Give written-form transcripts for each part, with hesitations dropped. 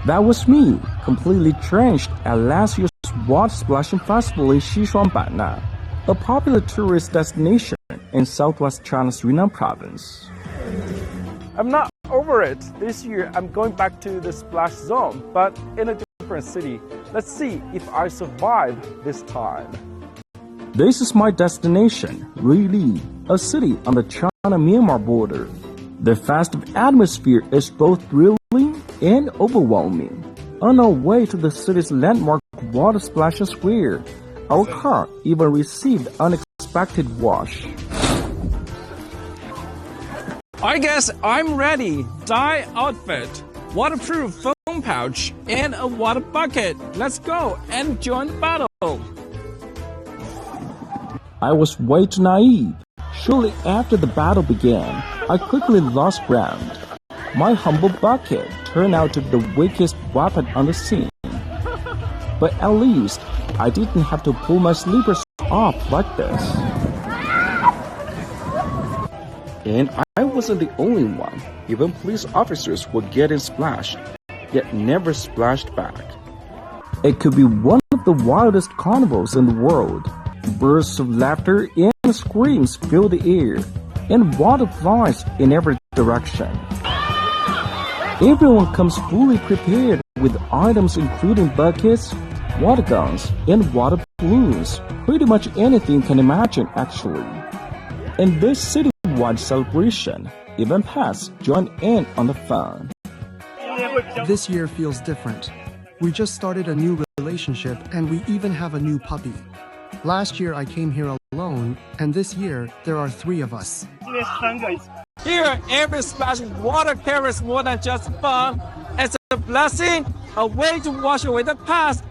That was me, completely drenched at last year's water splashing festival in Xishuangbanna, a popular tourist destination in southwest China's Yunnan province. I'm not over it. This year I'm going back to the splash zone, but in a different city. Let's see if I survive this time. This is my destination, Ruili, a city on the China-Myanmar border. The festive atmosphere is both thrilling and overwhelming. On our way to the city's landmark water splashing square, our car even received unexpected wash. I guess I'm ready. Dye outfit, waterproof foam pouch, and a water bucket. Let's go and join the battle. I was way too naive. Shortly after the battle began, I quickly lost ground. My humble bucket turned out to be the weakest weapon on the scene. But at least, I didn't have to pull my slippers off like this. And I wasn't the only one. Even police officers were getting splashed, yet never splashed back. It could be one of the wildest carnivals in the world. Bursts of laughter and screams fill the air, and water flies in every direction. Everyone comes fully prepared with items including buckets, water guns, and water balloons. Pretty much anything you can imagine, actually. In this citywide celebration, even pets joined in on the fun. This year feels different. We just started a new relationship and we even have a new puppy. Last year I came here alone, and this year there are 3 of us. Here, every splash of water carries more than just fun. It's a blessing, a way to wash away the past,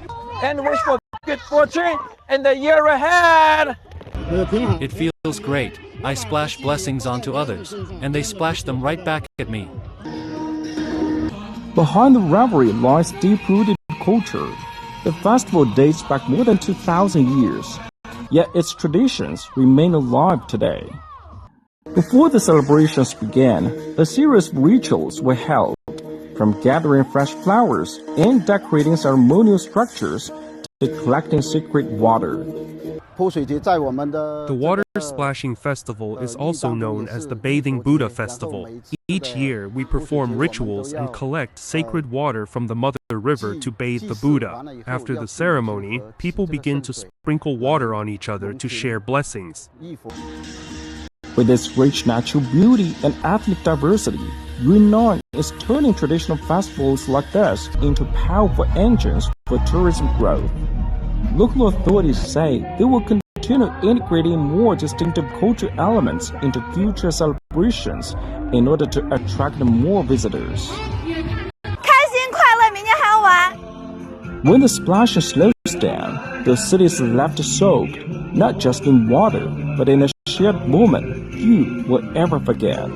and wish for good fortune in the year ahead. It feels great. I splash blessings onto others, and they splash them right back at me. Behind the revelry lies deep-rooted culture. The festival dates back more than 2,000 years, yet its traditions remain alive today. Before the celebrations began, a series of rituals were held, from gathering fresh flowers and decorating ceremonial structures to collecting sacred water. The water splashing festival is also known as the Bathing Buddha Festival. Each year, we perform rituals and collect sacred water from the Mother River to bathe the Buddha. After the ceremony, people begin to sprinkle water on each other to share blessings. With its rich natural beauty and ethnic diversity, Yunnan is turning traditional festivals like this into powerful engines for tourism growth. Local authorities say they will continue integrating more distinctive cultural elements into future celebrations in order to attract more visitors. When the splashing slows down, the city is left soaked, not just in water, but in a shared moment few will ever forget.